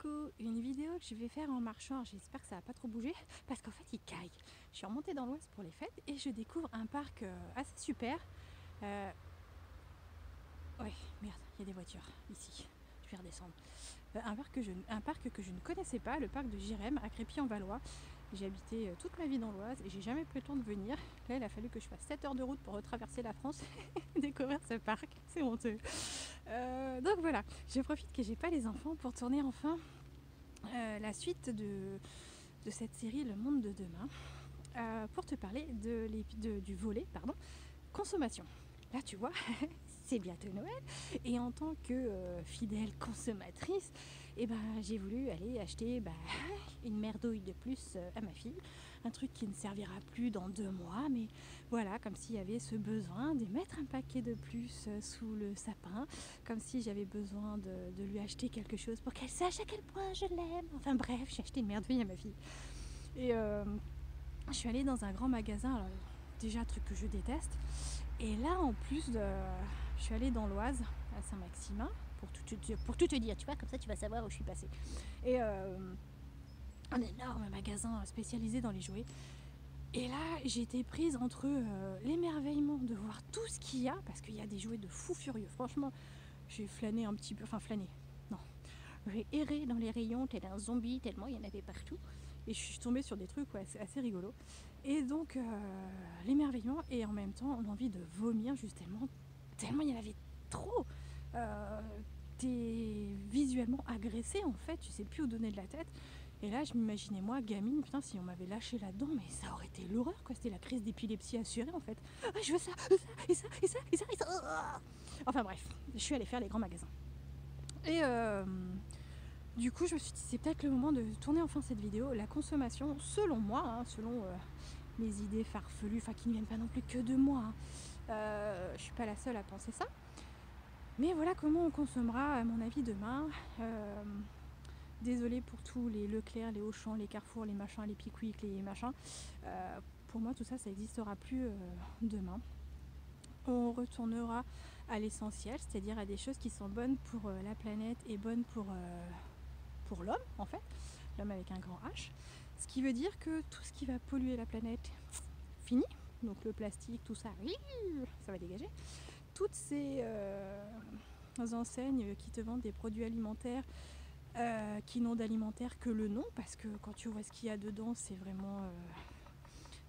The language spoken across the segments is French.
Coucou, une vidéo que je vais faire en marchant, j'espère que ça va pas trop bouger parce qu'en fait il caille. Je suis remontée dans l'Oise pour les fêtes et je découvre un parc assez super. Euh... Ouais, merde, il y a des voitures ici, je vais redescendre. Un parc que je ne connaissais pas, le parc de Girem à Crépy-en-Valois. J'ai habité toute ma vie dans l'Oise et j'ai jamais pris le temps de venir. Là il a fallu que je fasse 7 heures de route pour retraverser la France et découvrir ce parc, c'est honteux. Donc voilà, je profite que j'ai pas les enfants pour tourner enfin la suite de cette série Le Monde de Demain pour te parler du volet consommation. Là tu vois, c'est bientôt Noël et en tant que fidèle consommatrice, j'ai voulu aller acheter une merdouille de plus à ma fille, un truc qui ne servira plus dans 2 mois, mais voilà, comme s'il y avait ce besoin de mettre un paquet de plus sous le sapin, comme si j'avais besoin de lui acheter quelque chose pour qu'elle sache à quel point je l'aime. Enfin bref, j'ai acheté une merdouille à ma fille. Et je suis allée dans un grand magasin, alors, déjà un truc que je déteste. Et là, en plus, je suis allée dans l'Oise, à Saint-Maximin, pour tout te dire, tu vois, comme ça tu vas savoir où je suis passée. Et un énorme magasin spécialisé dans les jouets. Et là, j'ai été prise entre l'émerveillement de voir tout ce qu'il y a, parce qu'il y a des jouets de fou furieux. Franchement, j'ai flâné un petit peu, enfin flâné, non. J'ai erré dans les rayons tel un zombie, tellement il y en avait partout. Et je suis tombée sur des trucs assez rigolos. Et donc, l'émerveillement et en même temps l'envie de vomir, justement, tellement il y en avait trop. T'es visuellement agressé en fait, tu sais plus où donner de la tête. Et là, je m'imaginais moi, gamine, putain, si on m'avait lâché là-dedans, mais ça aurait été l'horreur, quoi. C'était la crise d'épilepsie assurée, en fait. Ah, je veux ça, et ça, et ça, et ça, et ça. Enfin bref, je suis allée faire les grands magasins. Et du coup, je me suis dit, c'est peut-être le moment de tourner enfin cette vidéo. La consommation, selon moi, selon mes idées farfelues, enfin qui ne viennent pas non plus que de moi. Je suis pas la seule à penser ça. Mais voilà comment on consommera, à mon avis, demain. Désolée pour tous les Leclerc, les Auchan, les Carrefour, les machins, les Pickwick, les machins. Pour moi, tout ça, ça n'existera plus demain. On retournera à l'essentiel, c'est-à-dire à des choses qui sont bonnes pour la planète et bonnes pour l'homme, en fait. L'homme avec un grand H. Ce qui veut dire que tout ce qui va polluer la planète, fini. Donc le plastique, tout ça, ça va dégager. Toutes ces enseignes qui te vendent des produits alimentaires qui n'ont d'alimentaire que le nom, parce que quand tu vois ce qu'il y a dedans, c'est vraiment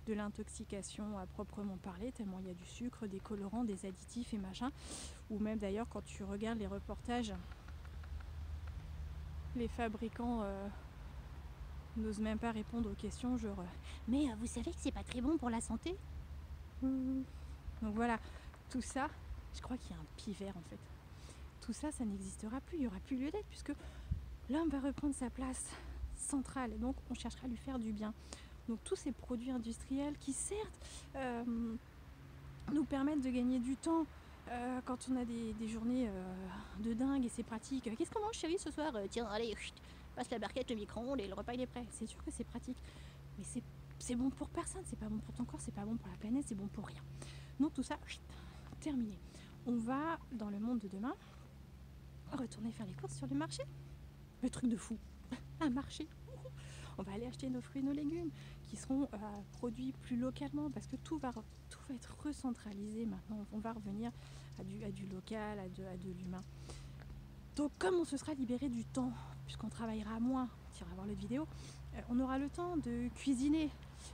de l'intoxication à proprement parler, tellement il y a du sucre, des colorants, des additifs et machin. Ou même d'ailleurs quand tu regardes les reportages, les fabricants n'osent même pas répondre aux questions genre mais vous savez que c'est pas très bon pour la santé. Donc voilà, tout ça, je crois qu'il y a un pivert en fait. Tout ça, ça n'existera plus, il n'y aura plus lieu d'être puisque l'homme va reprendre sa place centrale et donc on cherchera à lui faire du bien. Donc tous ces produits industriels qui certes nous permettent de gagner du temps quand on a des journées de dingue et c'est pratique. Qu'est-ce qu'on mange chérie ce soir? Tiens allez, passe la barquette, le micro-ondes et le repas il est prêt. C'est sûr que c'est pratique, mais c'est bon pour personne, c'est pas bon pour ton corps, c'est pas bon pour la planète, c'est bon pour rien. Donc tout ça, terminé. On va dans le monde de demain retourner faire les courses sur le marché. Le truc de fou, un marché. On va aller acheter nos fruits et nos légumes qui seront produits plus localement parce que tout va être recentralisé maintenant. On va revenir à du local, à de l'humain. Donc comme on se sera libéré du temps, puisqu'on travaillera moins, tu iras voir l'autre vidéo, on aura le temps de cuisiner.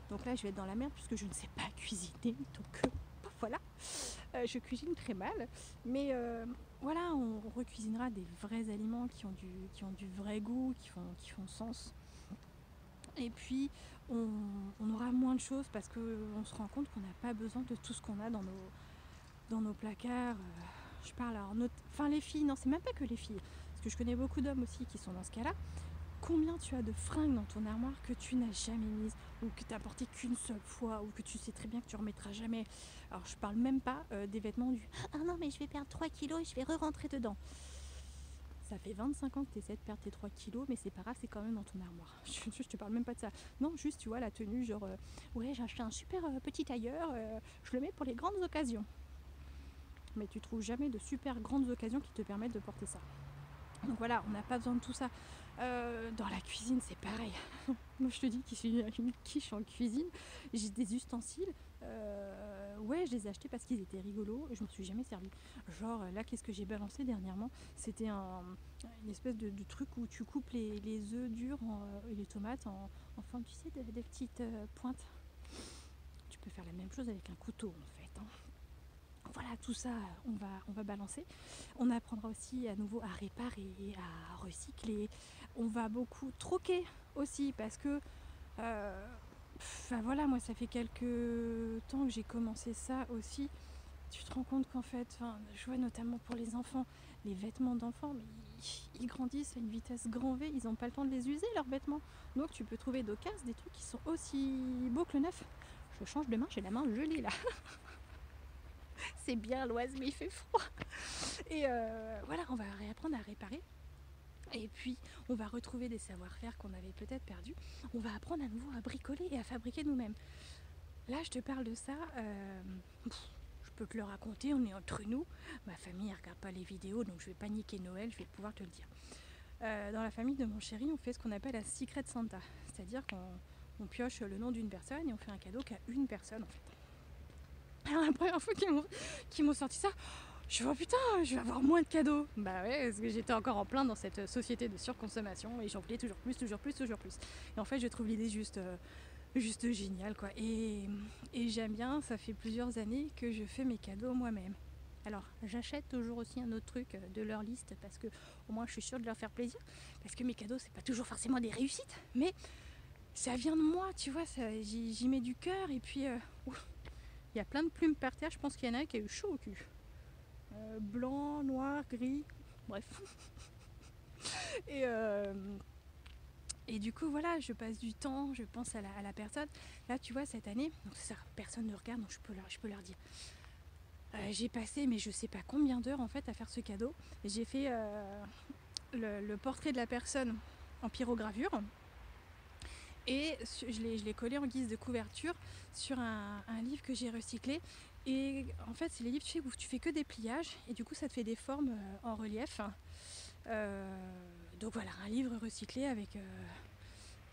Donc là je vais être dans la merde puisque je ne sais pas cuisiner. Donc voilà, je cuisine très mal. Mais voilà, on recuisinera des vrais aliments qui ont du vrai goût, qui font sens. Et puis on aura moins de choses parce qu'on se rend compte qu'on n'a pas besoin de tout ce qu'on a dans nos placards. Je parle alors, enfin les filles, non c'est même pas que les filles, parce que je connais beaucoup d'hommes aussi qui sont dans ce cas-là. Combien tu as de fringues dans ton armoire que tu n'as jamais mises ou que tu n'as porté qu'une seule fois ou que tu sais très bien que tu remettras jamais. Alors je parle même pas des vêtements du ah non mais je vais perdre 3 kilos et je vais re-rentrer dedans. Ça fait 25 ans que tu essaies de perdre tes 3 kilos, mais c'est pas grave, c'est quand même dans ton armoire. Je te parle même pas de ça. Non, juste, tu vois, la tenue, genre, ouais, j'ai acheté un super petit tailleur, je le mets pour les grandes occasions. Mais tu trouves jamais de super grandes occasions qui te permettent de porter ça. Donc voilà, on n'a pas besoin de tout ça. Dans la cuisine, c'est pareil. Moi, je te dis que je suis une quiche en cuisine. J'ai des ustensiles. Ouais, je les ai achetés parce qu'ils étaient rigolos. Je m'en suis jamais servi. Genre, là, qu'est-ce que j'ai balancé dernièrement? C'était une espèce de truc où tu coupes les œufs durs et les tomates en forme, tu sais, de petites pointes. Tu peux faire la même chose avec un couteau, en fait. Hein. Voilà, tout ça, on va balancer. On apprendra aussi à nouveau à réparer, à recycler. On va beaucoup troquer aussi parce que, voilà, moi ça fait quelques temps que j'ai commencé ça aussi. Tu te rends compte qu'en fait, je vois notamment pour les enfants, les vêtements d'enfants, mais ils grandissent à une vitesse grand V, ils n'ont pas le temps de les user leurs vêtements. Donc tu peux trouver d'occasion des trucs qui sont aussi beaux que le neuf. Je change de main, j'ai la main gelée là. C'est bien l'Oise, mais il fait froid. Et voilà, on va réapprendre à réparer. Et puis, on va retrouver des savoir-faire qu'on avait peut-être perdus. On va apprendre à nouveau à bricoler et à fabriquer nous-mêmes. Là, je te parle de ça. Je peux te le raconter, on est entre nous. Ma famille ne regarde pas les vidéos, donc je vais pas niquer Noël, je vais pouvoir te le dire. Dans la famille de mon chéri, on fait ce qu'on appelle un Secret Santa. C'est-à-dire qu'on pioche le nom d'une personne et on fait un cadeau qu'à une personne, en fait. Alors, la première fois qu'ils m'ont sorti ça, je suis oh putain, je vais avoir moins de cadeaux. Bah ouais, parce que j'étais encore en plein dans cette société de surconsommation et j'en voulais toujours plus. Et en fait, je trouve l'idée juste géniale, quoi. Et j'aime bien, ça fait plusieurs années que je fais mes cadeaux moi-même. Alors, j'achète toujours aussi un autre truc de leur liste parce que au moins je suis sûre de leur faire plaisir. Parce que mes cadeaux, c'est pas toujours forcément des réussites, mais ça vient de moi, tu vois, j'y mets du cœur et puis il y a plein de plumes par terre, je pense qu'il y en a un qui a eu chaud au cul. Blanc, noir, gris, bref. Et du coup, voilà, je passe du temps, je pense à la personne. Là, tu vois, cette année, donc ça, personne ne regarde, donc je peux leur dire. J'ai passé, mais je sais pas combien d'heures en fait à faire ce cadeau. J'ai fait le portrait de la personne en pyrogravure. Et je l'ai collé en guise de couverture sur un livre que j'ai recyclé. Et en fait, c'est les livres où tu fais que des pliages et du coup, ça te fait des formes en relief. Donc voilà, un livre recyclé avec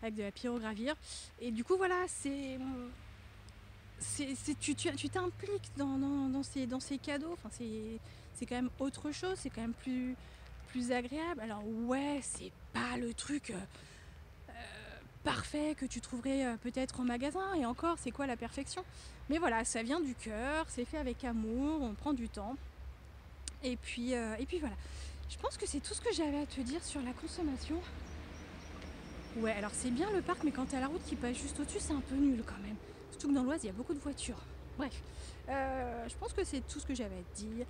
de la pyrogravure. Et du coup, voilà, tu t'impliques dans ces cadeaux. Enfin, c'est quand même autre chose, c'est quand même plus agréable. Alors ouais, c'est pas le truc parfait que tu trouverais peut-être en magasin, et encore, c'est quoi la perfection? Mais voilà, ça vient du cœur, c'est fait avec amour, on prend du temps, et puis voilà. Je pense que c'est tout ce que j'avais à te dire sur la consommation. Ouais, alors c'est bien le parc, mais quand t'as la route qui passe juste au-dessus, c'est un peu nul quand même. Surtout que dans l'Oise, il y a beaucoup de voitures. Bref, je pense que c'est tout ce que j'avais à te dire.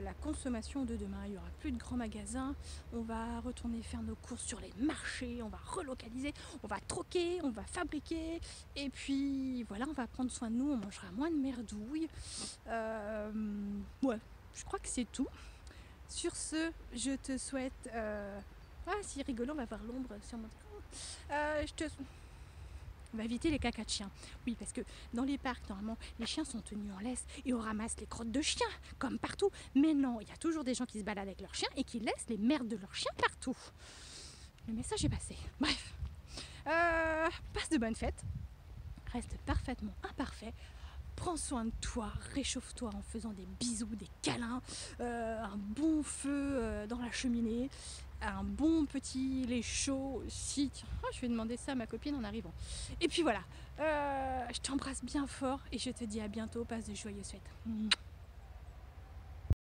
La consommation de demain, il n'y aura plus de grands magasins. On va retourner faire nos courses sur les marchés, on va relocaliser, on va troquer, on va fabriquer. Et puis voilà, on va prendre soin de nous, on mangera moins de merdouilles. Ouais, je crois que c'est tout. Sur ce, je te souhaite... Ah, si rigolo, on va voir l'ombre sur mon... On va éviter les cacas de chiens. Oui, parce que dans les parcs, normalement, les chiens sont tenus en laisse et on ramasse les crottes de chiens, comme partout. Mais non, il y a toujours des gens qui se baladent avec leurs chiens et qui laissent les merdes de leurs chiens partout. Le message est passé. Bref. Passe de bonnes fêtes. Reste parfaitement imparfait. Prends soin de toi, réchauffe-toi en faisant des bisous, des câlins, un bon feu dans la cheminée, un bon petit lait chaud aussi. Tiens, je vais demander ça à ma copine en arrivant. Et puis voilà, je t'embrasse bien fort et je te dis à bientôt, passe de joyeuses fêtes.